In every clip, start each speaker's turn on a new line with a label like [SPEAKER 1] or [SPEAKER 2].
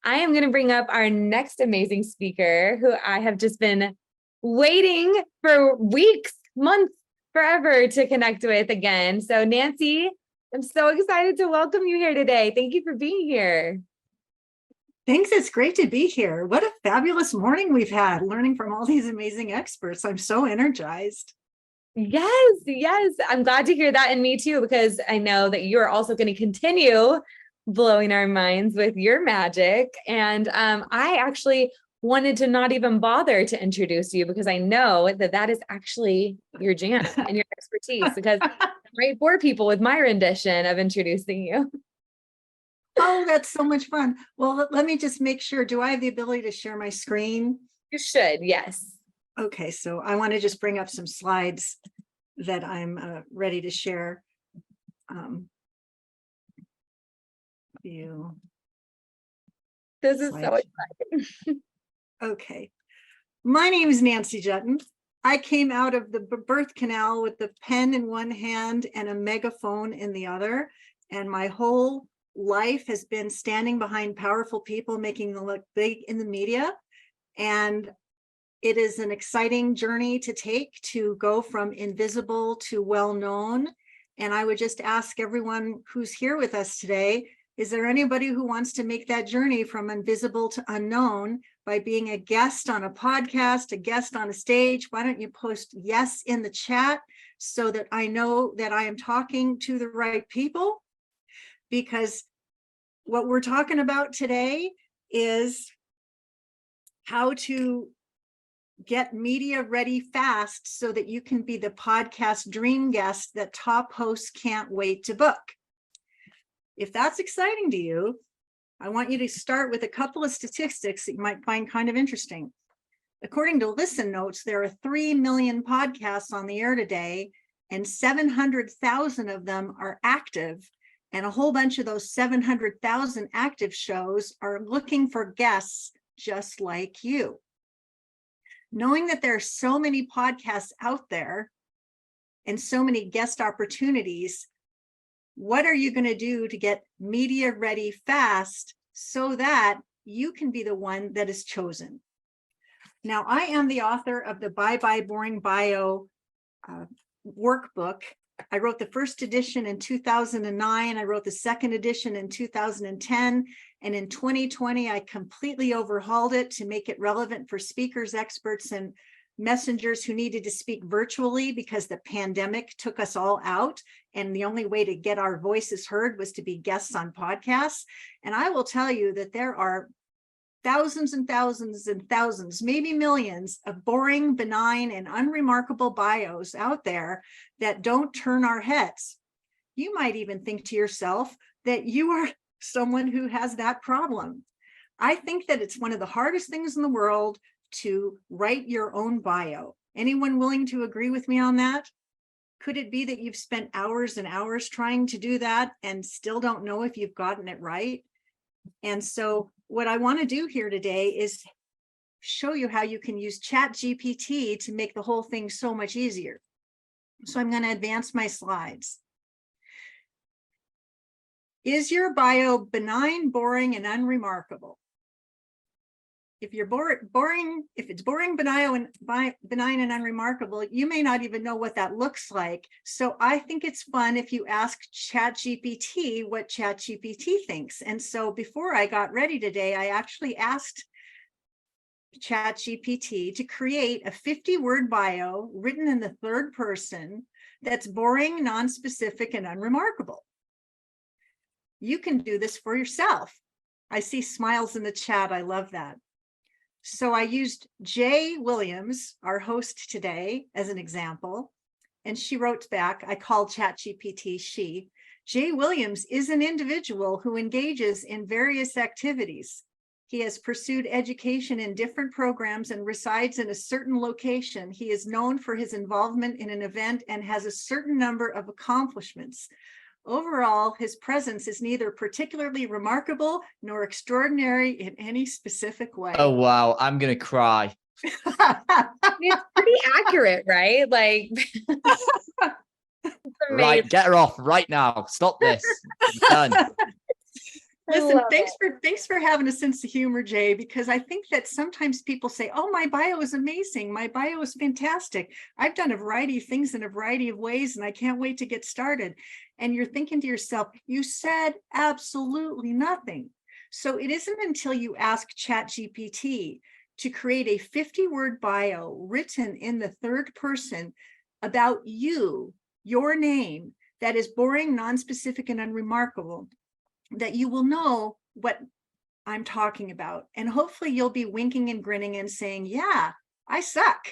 [SPEAKER 1] I am going to bring up our next amazing speaker who I have just been waiting for weeks, months, forever to connect with again. So Nancy, I'm so excited to welcome you here today. Thank you for being here.
[SPEAKER 2] Thanks. It's great to be here. What a fabulous morning we've had learning from all these amazing experts. I'm so energized.
[SPEAKER 1] Yes. I'm glad to hear that, and me too, because I know that you're also going to continue blowing our minds with your magic. And I actually wanted to not even bother to introduce you because I know that that is actually your jam and your expertise, because I'm right for people with my rendition of introducing you.
[SPEAKER 2] Oh, that's so much fun. Well, let me just make sure. Do I have the ability to share my screen?
[SPEAKER 1] You should, yes.
[SPEAKER 2] Okay, so I want to just bring up some slides that I'm ready to share. View.
[SPEAKER 1] This is so exciting.
[SPEAKER 2] Okay. My name is Nancy Juetten. I came out of the birth canal with the pen in one hand and a megaphone in the other. And my whole life has been standing behind powerful people, making them look big in the media. And it is an exciting journey to take to go from invisible to well-known. And I would just ask everyone who's here with us today, is there anybody who wants to make that journey from invisible to unknown by being a guest on a podcast, a guest on a stage? Why don't you post yes in the chat so that I know that I am talking to the right people? Because what we're talking about today is how to get media ready fast so that you can be the podcast dream guest that top hosts can't wait to book. If that's exciting to you, I want you to start with a couple of statistics that you might find kind of interesting. According to Listen Notes, there are 3 million podcasts on the air today, and 700,000 of them are active. And a whole bunch of those 700,000 active shows are looking for guests just like you. Knowing that there are so many podcasts out there and so many guest opportunities, what are you going to do to get media ready fast so that you can be the one that is chosen? Now, I am the author of the Bye Bye Boring Bio workbook. I wrote the first edition in 2009. I wrote the second edition in 2010. And in 2020, I completely overhauled it to make it relevant for speakers, experts, and messengers who needed to speak virtually because the pandemic took us all out. And the only way to get our voices heard was to be guests on podcasts. And I will tell you that there are thousands and thousands and thousands, maybe millions of boring, benign, and unremarkable bios out there that don't turn our heads. You might even think to yourself that you are someone who has that problem. I think that it's one of the hardest things in the world to write your own bio. Anyone willing to agree with me on that? Could it be that you've spent hours and hours trying to do that and still don't know if you've gotten it right? And so what I want to do here today is show you how you can use Chat GPT to make the whole thing so much easier. So I'm going to advance my slides. Is your bio benign, boring, and unremarkable? If you're if it's boring, benign, and unremarkable, you may not even know what that looks like. So I think it's fun if you ask ChatGPT what ChatGPT thinks. And so before I got ready today, I actually asked ChatGPT to create a 50-word bio written in the third person that's boring, non-specific, and unremarkable. You can do this for yourself. I see smiles in the chat. I love that. So I used Jay Williams, our host today, as an example, and she wrote back. I called ChatGPT she. Jay Williams is an individual who engages in various activities. He has pursued education in different programs and resides in a certain location. He is known for his involvement in an event and has a certain number of accomplishments. Overall, his presence is neither particularly remarkable nor extraordinary in any specific way.
[SPEAKER 3] Oh, wow. I'm going to cry.
[SPEAKER 1] It's pretty accurate, right? Like,
[SPEAKER 3] right, get her off right now. Stop this. You're done.
[SPEAKER 1] I
[SPEAKER 2] Listen,
[SPEAKER 1] love
[SPEAKER 2] thanks for having a sense of humor, Jay, because I think that sometimes people say, oh, my bio is amazing. My bio is fantastic. I've done a variety of things in a variety of ways, and I can't wait to get started. And you're thinking to yourself, you said absolutely nothing. So it isn't until you ask Chat GPT to create a 50-word bio written in the third person about you, your name, that is boring, non-specific, and unremarkable, that you will know what I'm talking about. And hopefully you'll be winking and grinning and saying, yeah, I suck.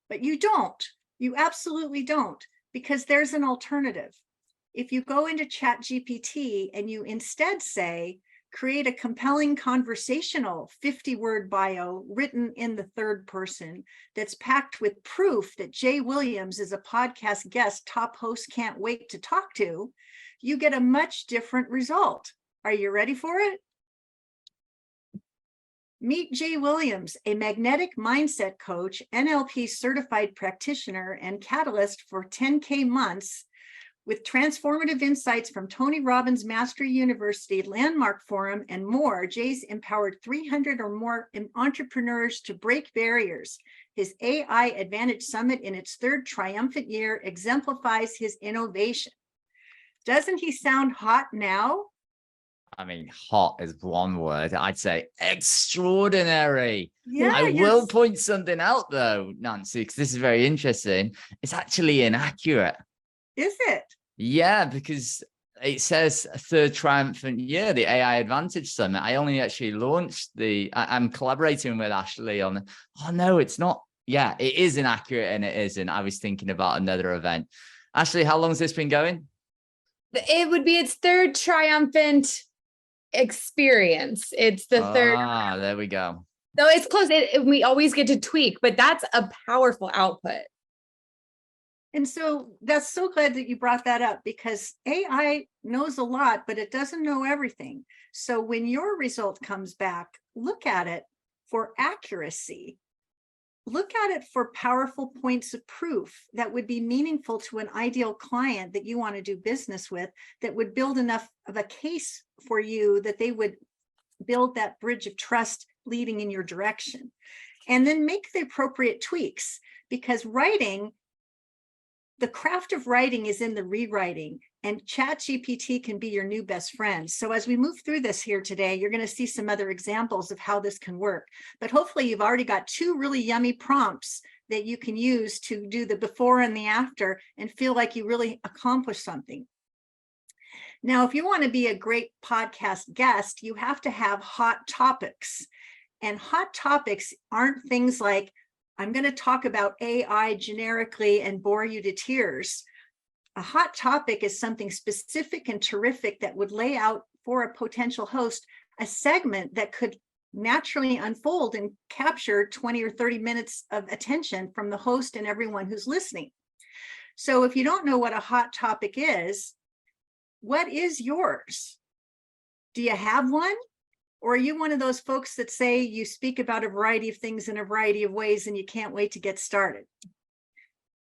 [SPEAKER 2] But you don't. You absolutely don't, because there's an alternative. If you go into Chat GPT and you instead say, create a compelling conversational 50-word bio written in the third person that's packed with proof that Jay Williams is a podcast guest top host can't wait to talk to, you get a much different result. Are you ready for it? Meet Jay Williams, a magnetic mindset coach, NLP certified practitioner, and catalyst for 10K months with transformative insights from Tony Robbins Mastery University, Landmark Forum, and more. Jay's empowered 300 or more entrepreneurs to break barriers. His AI Advantage Summit in its third triumphant year exemplifies his innovation. Doesn't he sound hot now?
[SPEAKER 3] I mean, hot is one word. I'd say extraordinary.
[SPEAKER 2] Yeah,
[SPEAKER 3] I will point something out though, Nancy, because this is very interesting. It's actually inaccurate.
[SPEAKER 2] Is it?
[SPEAKER 3] Yeah, because it says third triumphant year, the AI Advantage Summit. I only actually launched I'm collaborating with Ashley on, oh no, it's not. Yeah, it is inaccurate and it isn't. I was thinking about another event. Ashley, how long has this been going?
[SPEAKER 1] It would be its third triumphant experience. It's the third.
[SPEAKER 3] Ah, there we go.
[SPEAKER 1] No, it's close. We always get to tweak, but that's a powerful output.
[SPEAKER 2] And so that's so glad that you brought that up, because AI knows a lot, but it doesn't know everything. So when your result comes back, look at it for accuracy. Look at it for powerful points of proof that would be meaningful to an ideal client that you want to do business with, that would build enough of a case for you that they would build that bridge of trust leading in your direction. And then make the appropriate tweaks, because writing, the craft of writing is in the rewriting, and Chat GPT can be your new best friend. So as we move through this here today, you're going to see some other examples of how this can work. But hopefully you've already got 2 really yummy prompts that you can use to do the before and the after and feel like you really accomplished something. Now, if you want to be a great podcast guest, you have to have hot topics. And hot topics aren't things like, I'm going to talk about AI generically and bore you to tears. A hot topic is something specific and terrific that would lay out for a potential host a segment that could naturally unfold and capture 20 or 30 minutes of attention from the host and everyone who's listening. So if you don't know what a hot topic is, what is yours? Do you have one? Or are you one of those folks that say you speak about a variety of things in a variety of ways and you can't wait to get started?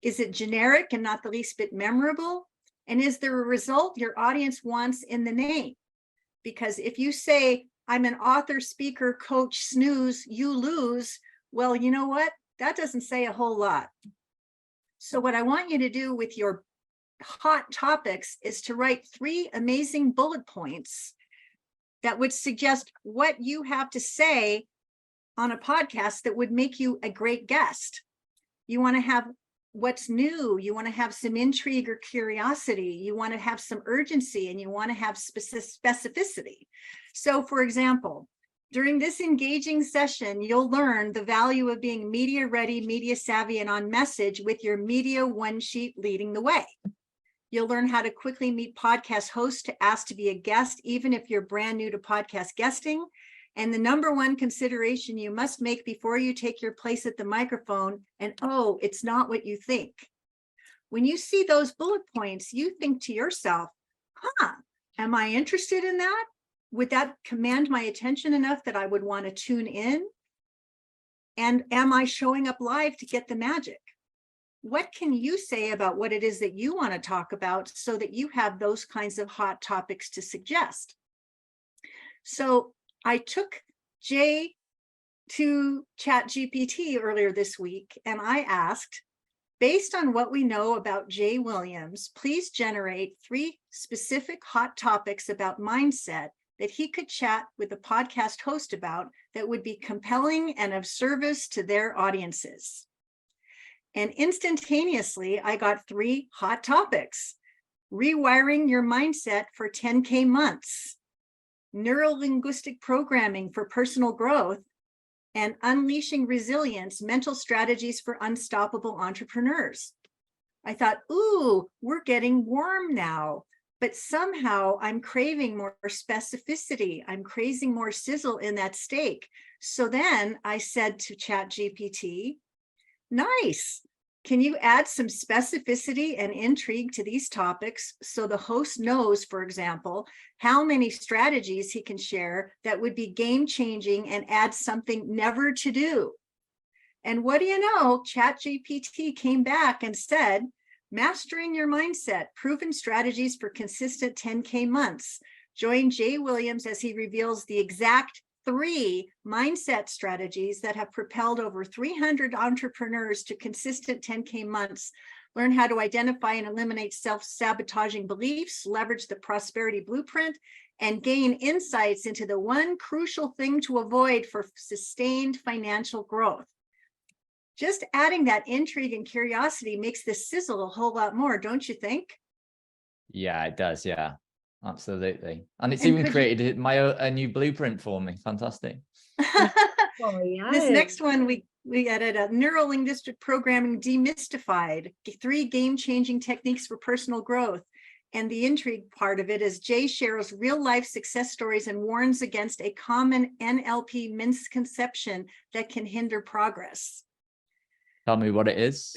[SPEAKER 2] Is it generic and not the least bit memorable? And is there a result your audience wants in the name? Because if you say, I'm an author, speaker, coach, snooze, you lose, well, you know what? That doesn't say a whole lot. So what I want you to do with your hot topics is to write 3 amazing bullet points that would suggest what you have to say on a podcast that would make you a great guest. You want to have what's new. You want to have some intrigue or curiosity. You want to have some urgency, and you want to have specificity. So for example, during this engaging session, you'll learn the value of being media ready, media savvy, and on message with your media one sheet leading the way. You'll learn how to quickly meet podcast hosts to ask to be a guest, even if you're brand new to podcast guesting. And the number one consideration you must make before you take your place at the microphone, and oh, it's not what you think. When you see those bullet points, you think to yourself, am I interested in that? Would that command my attention enough that I would want to tune in? And am I showing up live to get the magic? What can you say about what it is that you want to talk about so that you have those kinds of hot topics to suggest? So I took Jay to Chat GPT earlier this week, and I asked, based on what we know about Jay Williams, please generate 3 specific hot topics about mindset that he could chat with a podcast host about that would be compelling and of service to their audiences. And instantaneously, I got 3 hot topics: rewiring your mindset for 10K months, neuro-linguistic programming for personal growth, and unleashing resilience, mental strategies for unstoppable entrepreneurs. I thought, ooh, we're getting warm now, but somehow I'm craving more specificity. I'm craving more sizzle in that steak. So then I said to Chat GPT, nice. Can you add some specificity and intrigue to these topics so the host knows, for example, how many strategies he can share that would be game-changing and add something never to do? And what do you know? ChatGPT came back and said, mastering your mindset, proven strategies for consistent 10K months. Join Jay Williams as he reveals the exact 3 mindset strategies that have propelled over 300 entrepreneurs to consistent 10K months. Learn how to identify and eliminate self-sabotaging beliefs, leverage the prosperity blueprint, and gain insights into the one crucial thing to avoid for sustained financial growth. Just adding that intrigue and curiosity makes this sizzle a whole lot more, don't you think?
[SPEAKER 3] Yeah, it does. Yeah, absolutely. And it's
[SPEAKER 2] And
[SPEAKER 3] even
[SPEAKER 2] could
[SPEAKER 3] created a new blueprint for me. Fantastic.
[SPEAKER 1] Oh, yeah.
[SPEAKER 2] This next one, we added a neuro-linguistic programming demystified, 3 game-changing techniques for personal growth. And the intrigue part of it is Jay shares real-life success stories and warns against a common NLP misconception that can hinder progress.
[SPEAKER 3] Tell me what it is.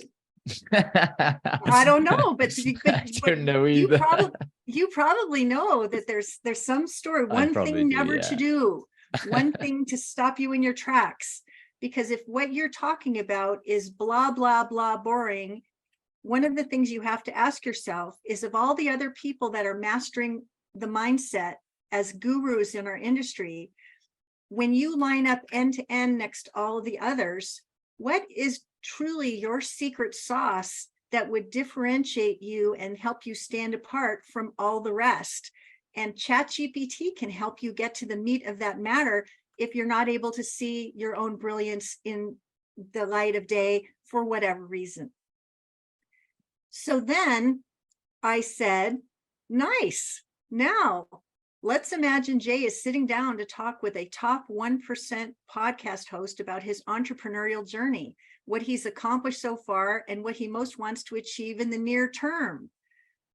[SPEAKER 2] I don't know, but
[SPEAKER 3] I don't know either.
[SPEAKER 2] you probably know that there's some story,
[SPEAKER 3] I
[SPEAKER 2] one
[SPEAKER 3] probably
[SPEAKER 2] thing
[SPEAKER 3] do,
[SPEAKER 2] never
[SPEAKER 3] yeah.
[SPEAKER 2] to do, one thing to stop you in your tracks. Because if what you're talking about is blah, blah, blah boring, one of the things you have to ask yourself is, of all the other people that are mastering the mindset as gurus in our industry, when you line up end to end next to all of the others, what is truly your secret sauce that would differentiate you and help you stand apart from all the rest? And ChatGPT can help you get to the meat of that matter if you're not able to see your own brilliance in the light of day for whatever reason. So then I said, nice. Now let's imagine Jay is sitting down to talk with a top 1% podcast host about his entrepreneurial journey, what he's accomplished so far, and what he most wants to achieve in the near term.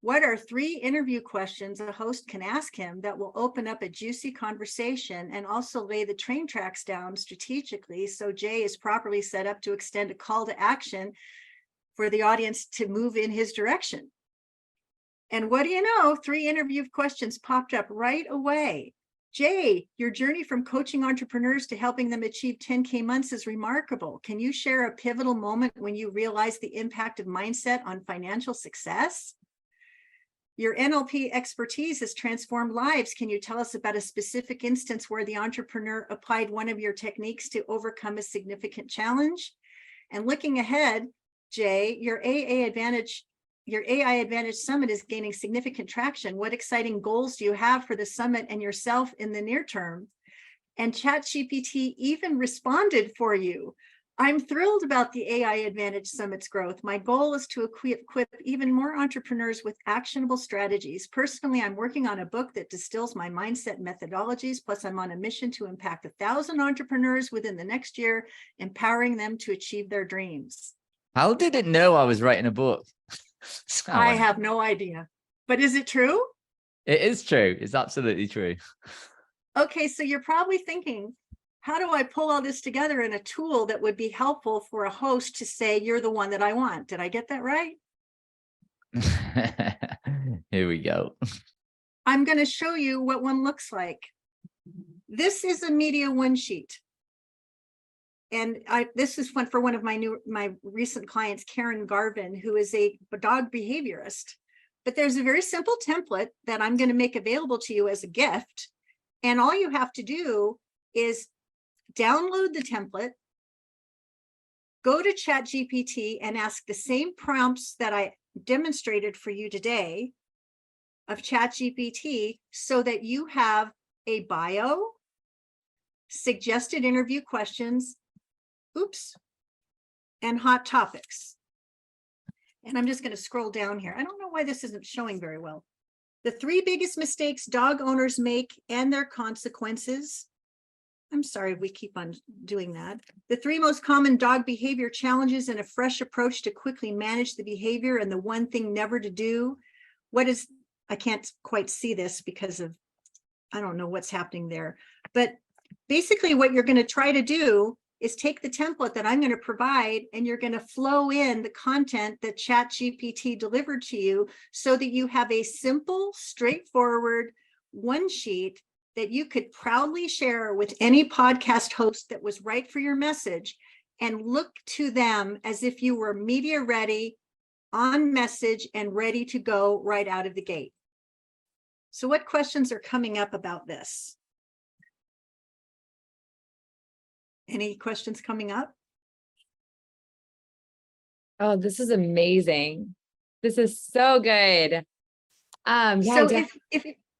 [SPEAKER 2] What are 3 interview questions a host can ask him that will open up a juicy conversation and also lay the train tracks down strategically so Jay is properly set up to extend a call to action for the audience to move in his direction? And what do you know? 3 interview questions popped up right away. Jay, your journey from coaching entrepreneurs to helping them achieve 10K months is remarkable. Can you share a pivotal moment when you realized the impact of mindset on financial success? Your NLP expertise has transformed lives. Can you tell us about a specific instance where the entrepreneur applied one of your techniques to overcome a significant challenge? And looking ahead, Jay, your AI Advantage Summit is gaining significant traction. What exciting goals do you have for the summit and yourself in the near term? And ChatGPT even responded for you. I'm thrilled about the AI Advantage Summit's growth. My goal is to equip even more entrepreneurs with actionable strategies. Personally, I'm working on a book that distills my mindset methodologies, plus I'm on a mission to impact 1,000 entrepreneurs within the next year, empowering them to achieve their dreams.
[SPEAKER 3] How did it know I was writing a book?
[SPEAKER 2] I have no idea. But is it true?
[SPEAKER 3] It is true. It's absolutely true.
[SPEAKER 2] Okay, so you're probably thinking, how do I pull all this together in a tool that would be helpful for a host to say, you're the one that I want? Did I get that right?
[SPEAKER 3] Here we go.
[SPEAKER 2] I'm going to show you what one looks like. This is a media one sheet. And this is one for one of my recent clients, Karen Garvin, who is a dog behaviorist. But there's a very simple template that I'm going to make available to you as a gift. And all you have to do is download the template, go to Chat GPT and ask the same prompts that I demonstrated for you today of Chat GPT, so that you have a bio, suggested interview questions, and hot topics. And I'm just going to scroll down here. I don't know why this isn't showing very well. The 3 biggest mistakes dog owners make and their consequences. I'm sorry, we keep on doing that. The 3 most common dog behavior challenges and a fresh approach to quickly manage the behavior, and the 1 thing never to do. I can't quite see this because of, I don't know what's happening there. But basically what you're going to try to do is take the template that I'm going to provide, and you're going to flow in the content that Chat GPT delivered to you, so that you have a simple, straightforward one sheet that you could proudly share with any podcast host that was right for your message, and look to them as if you were media ready, on message, and ready to go right out of the gate. So what questions are coming up about this? Any questions coming up?
[SPEAKER 1] Oh, this is amazing. This is so good. Yeah,
[SPEAKER 2] So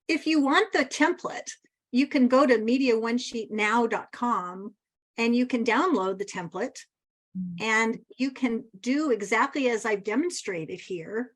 [SPEAKER 2] if you want the template, you can go to mediaonesheetnow.com and you can download the template, and you can do exactly as I've demonstrated here.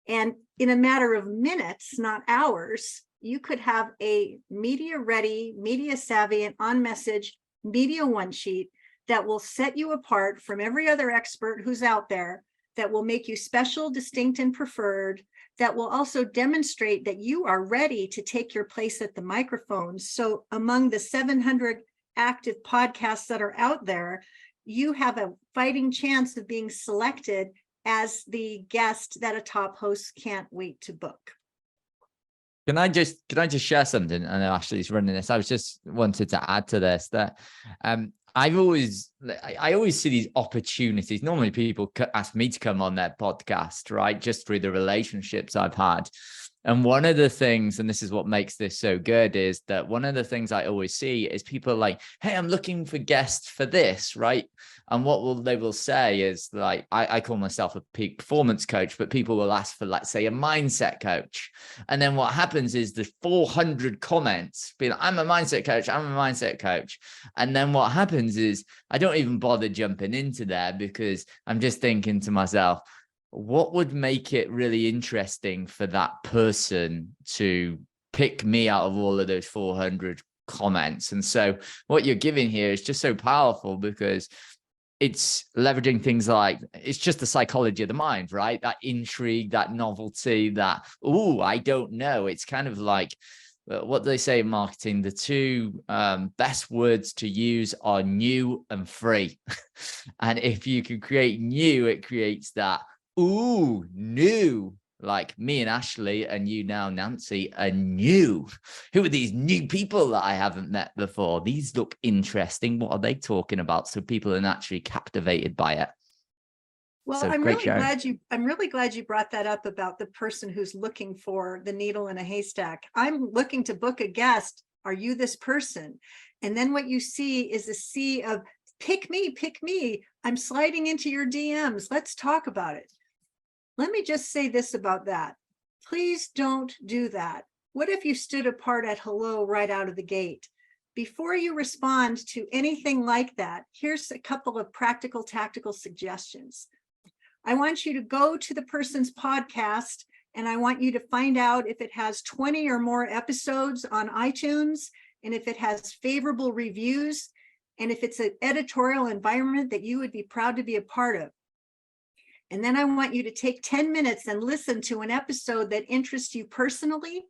[SPEAKER 2] And in a matter of minutes, not hours, you could have a media ready, media savvy, and on message media one sheet that will set you apart from every other expert who's out there, that will make you special, distinct, and preferred, that will also demonstrate that you are ready to take your place at the microphone. So among the 700 active podcasts that are out there, you have a fighting chance of being selected as the guest that a top host can't wait to book.
[SPEAKER 3] Can I just share something? I know Ashley's running this. I was just wanted to add to this that I always see these opportunities. Normally people ask me to come on their podcast, right? Just through the relationships I've had. And one of the things, and this is what makes this so good, is that one of the things I always see is people like, hey, I'm looking for guests for this, right? And what they will say is like, I call myself a peak performance coach, but people will ask for, let's say, a mindset coach. And then what happens is the 400 comments being like, I'm a mindset coach, I'm a mindset coach. And then what happens is I don't even bother jumping into there, because I'm just thinking to myself, what would make it really interesting for that person to pick me out of all of those 400 comments? And so what you're giving here is just so powerful, because it's leveraging things like, it's just the psychology of the mind, right? That intrigue, that novelty, that, oh, I don't know. It's kind of like, what do they say in marketing? The 2 best words to use are new and free. And if you can create new, it creates that, ooh, new, like me and Ashley, and you now, Nancy, are new. Who are these new people that I haven't met before? These look interesting. What are they talking about? So people are naturally captivated by it.
[SPEAKER 2] Well,
[SPEAKER 3] So
[SPEAKER 2] I'm
[SPEAKER 3] great
[SPEAKER 2] really glad you brought that up about the person who's looking for the needle in a haystack. I'm looking to book a guest. Are you this person? And then what you see is a sea of pick me, pick me. I'm sliding into your DMs. Let's talk about it. Let me just say this about that. Please don't do that. What if you stood apart at hello right out of the gate? Before you respond to anything like that, here's a couple of practical, tactical suggestions. I want you to go to the person's podcast, and I want you to find out if it has 20 or more episodes on iTunes, and if it has favorable reviews, and if it's an editorial environment that you would be proud to be a part of. And then I want you to take 10 minutes and listen to an episode that interests you personally.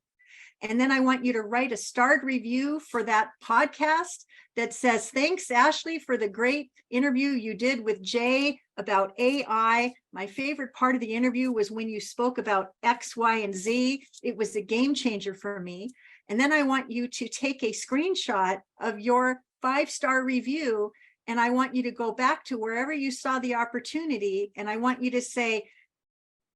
[SPEAKER 2] And then I want you to write a starred review for that podcast that says, thanks, Ashley, for the great interview you did with Jay about AI. My favorite part of the interview was when you spoke about X, Y, and Z. It was a game changer for me. And then I want you to take a screenshot of your 5-star review, and I want you to go back to wherever you saw the opportunity, and I want you to say,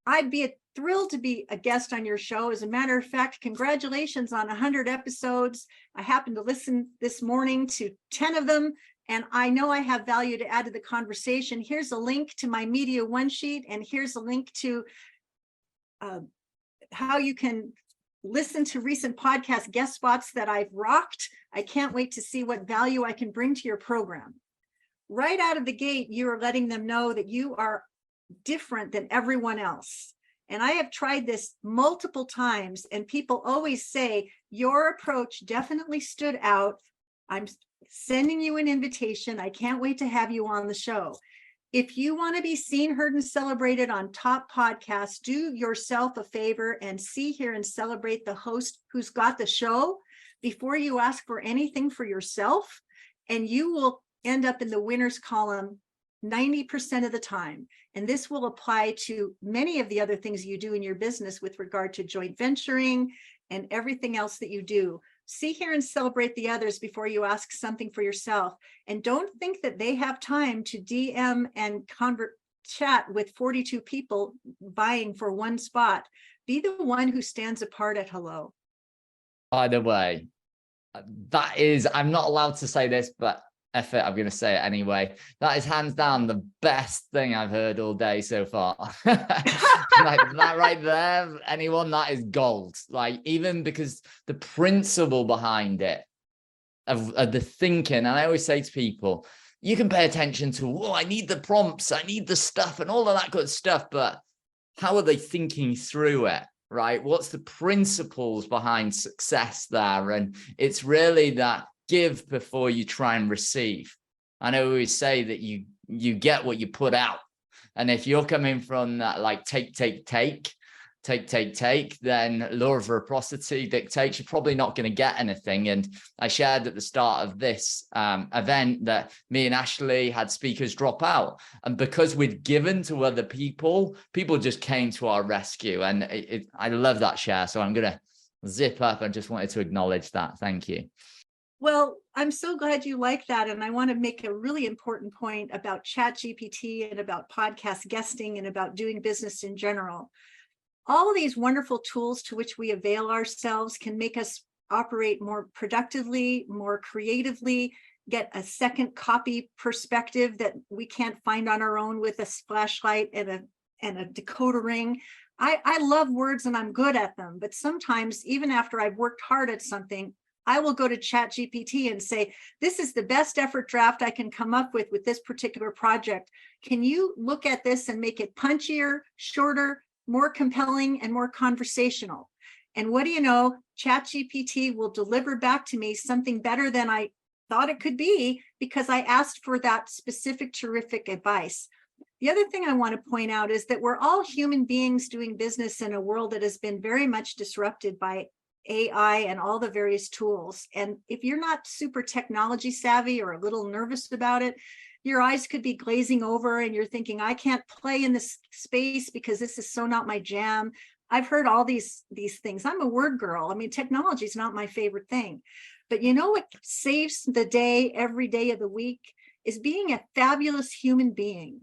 [SPEAKER 2] I'd be thrilled to be a guest on your show. As a matter of fact, congratulations on 100 episodes. I happened to listen this morning to 10 of them, and I know I have value to add to the conversation. Here's a link to my Media One Sheet, and here's a link to how you can listen to recent podcast guest spots that I've rocked. I can't wait to see what value I can bring to your program. Right out of the gate, you are letting them know that you are different than everyone else. And I have tried this multiple times, and people always say, your approach definitely stood out. I'm sending you an invitation. I can't wait to have you on the show. If you want to be seen, heard, and celebrated on top podcasts, do yourself a favor and see, hear, and celebrate the host who's got the show before you ask for anything for yourself, and you will end up in the winners column 90% of the time. And this will apply to many of the other things you do in your business with regard to joint venturing and everything else that you do. See, hear, and celebrate the others before you ask something for yourself. And don't think that they have time to DM and chat with 42 people vying for one spot. Be the one who stands apart at hello.
[SPEAKER 3] By the way, that is, I'm not allowed to say this, but F it, I'm going to say it anyway. That is hands down the best thing I've heard all day so far. Like that right there, anyone, that is gold. Like, even because the principle behind it, of the thinking, and I always say to people, you can pay attention to, oh, I need the prompts, I need the stuff and all of that good stuff, but how are they thinking through it? Right? What's the principles behind success there? And it's really that give before you try and receive. I know we always say that you get what you put out. And if you're coming from that, like, take, then law of reciprocity dictates you're probably not going to get anything. And I shared at the start of this event that me and Ashley had speakers drop out. And because we'd given to other people, people just came to our rescue. And I love that share. So I'm going to zip up. I just wanted to acknowledge that. Thank you.
[SPEAKER 2] Well, I'm so glad you like that. And I want to make a really important point about Chat GPT and about podcast guesting and about doing business in general. All of these wonderful tools to which we avail ourselves can make us operate more productively, more creatively, get a second copy perspective that we can't find on our own with a flashlight and a decoder ring. I love words and I'm good at them, but sometimes even after I've worked hard at something, I will go to Chat GPT and say, this is the best effort draft I can come up with this particular project. Can you look at this and make it punchier, shorter, more compelling, and more conversational? And what do you know? Chat GPT will deliver back to me something better than I thought it could be, because I asked for that specific, terrific advice. The other thing I want to point out is that we're all human beings doing business in a world that has been very much disrupted by AI and all the various tools. And if you're not super technology savvy or a little nervous about it, your eyes could be glazing over and you're thinking, I can't play in this space because this is so not my jam. I've heard all these things. I'm a word girl. I mean, technology is not my favorite thing. But you know what saves the day every day of the week is being a fabulous human being.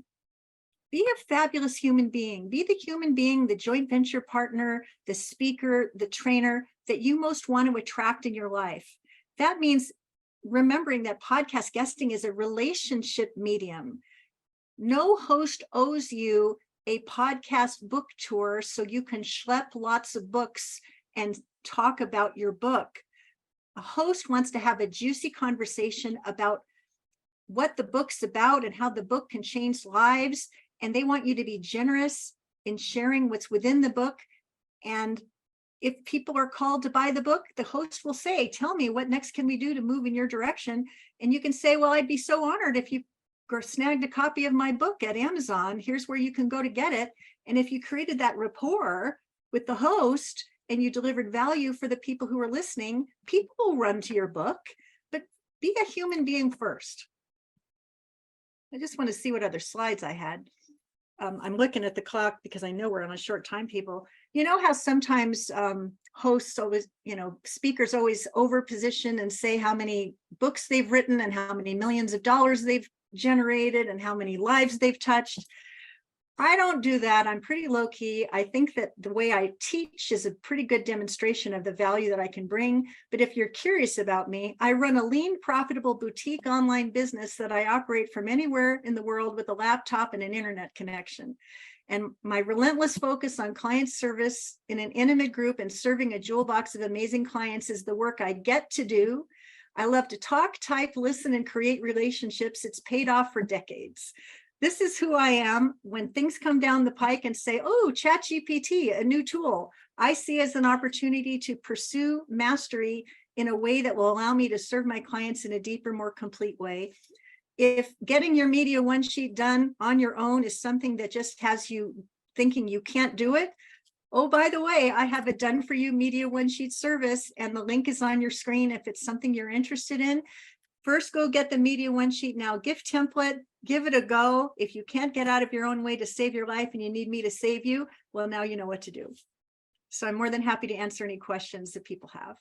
[SPEAKER 2] Be a fabulous human being. Be the human being, the joint venture partner, the speaker, the trainer that you most want to attract in your life. That means remembering that podcast guesting is a relationship medium. No host owes you a podcast book tour so you can schlep lots of books and talk about your book. A host wants to have a juicy conversation about what the book's about and how the book can change lives. And they want you to be generous in sharing what's within the book. And if people are called to buy the book, the host will say, tell me, what next can we do to move in your direction? And you can say, well, I'd be so honored if you snagged a copy of my book at Amazon. Here's where you can go to get it. And if you created that rapport with the host and you delivered value for the people who are listening, people will run to your book. But be a human being first. I just want to see what other slides I had. I'm looking at the clock because I know we're on a short time, people. You know how sometimes hosts always, speakers always overposition and say how many books they've written and how many millions of dollars they've generated and how many lives they've touched. I don't do that. I'm pretty low key. I think that the way I teach is a pretty good demonstration of the value that I can bring. But if you're curious about me, I run a lean, profitable boutique online business that I operate from anywhere in the world with a laptop and an internet connection. And my relentless focus on client service in an intimate group and serving a jewel box of amazing clients is the work I get to do. I love to talk, type, listen, and create relationships. It's paid off for decades. This is who I am when things come down the pike and say, oh, Chat GPT, a new tool. I see as an opportunity to pursue mastery in a way that will allow me to serve my clients in a deeper, more complete way. If getting your media one sheet done on your own is something that just has you thinking you can't do it, oh, by the way, I have a done for you media one sheet service, and the link is on your screen if it's something you're interested in. First, go get the media one sheet now gift template, give it a go. If you can't get out of your own way to save your life and you need me to save you, well, now you know what to do. So I'm more than happy to answer any questions that people have.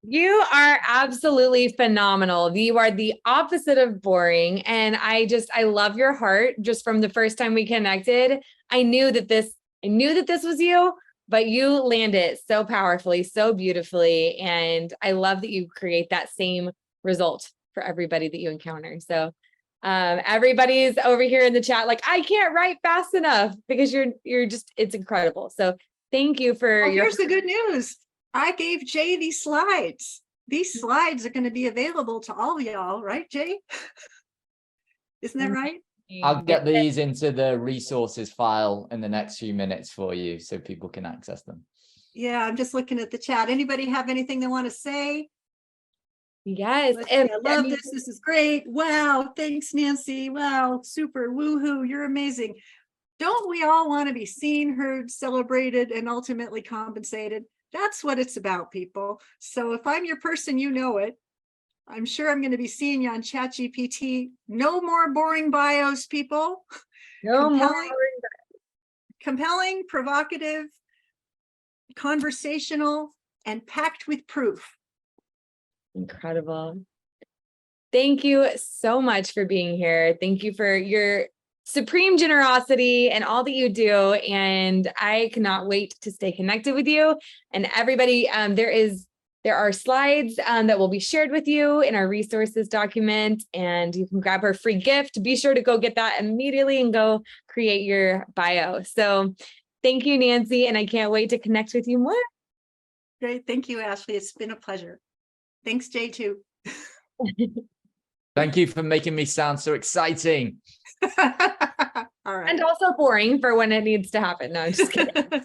[SPEAKER 1] You are absolutely phenomenal. You are the opposite of boring. And I love your heart. Just from the first time we connected, I knew that this was you, but you land it so powerfully, so beautifully. And I love that you create that same result for everybody that you encounter. So everybody's over here in the chat like, I can't write fast enough, because you're just, it's incredible. So thank you for
[SPEAKER 2] your. Here's the good news. I gave Jay these slides. These slides are going to be available to all of y'all, right, Jay? Isn't that right?
[SPEAKER 3] I'll get these into the resources file in the next few minutes for you so people can access them.
[SPEAKER 2] Yeah, I'm just looking at the chat. Anybody have anything they want to say?
[SPEAKER 1] Yes.
[SPEAKER 2] And I love this. This is great. Wow. Thanks, Nancy. Wow. Super. Woohoo. You're amazing. Don't we all want to be seen, heard, celebrated, and ultimately compensated? That's what it's about, people. So if I'm your person, you know it. I'm sure I'm going to be seeing you on Chat GPT. No more boring bios, people.
[SPEAKER 1] No more.
[SPEAKER 2] Compelling, provocative, conversational, and packed with proof.
[SPEAKER 1] Incredible. Thank you so much for being here. Thank you for your supreme generosity and all that you do. And I cannot wait to stay connected with you. And everybody, there are slides that will be shared with you in our resources document, and you can grab our free gift. Be sure to go get that immediately and go create your bio. So thank you, Nancy. And I can't wait to connect with you more.
[SPEAKER 2] Great. Thank you, Ashley. It's been a pleasure. Thanks, Jay, too.
[SPEAKER 3] Thank you for making me sound so exciting.
[SPEAKER 2] All right.
[SPEAKER 1] And also boring for when it needs to happen. No, I'm just kidding.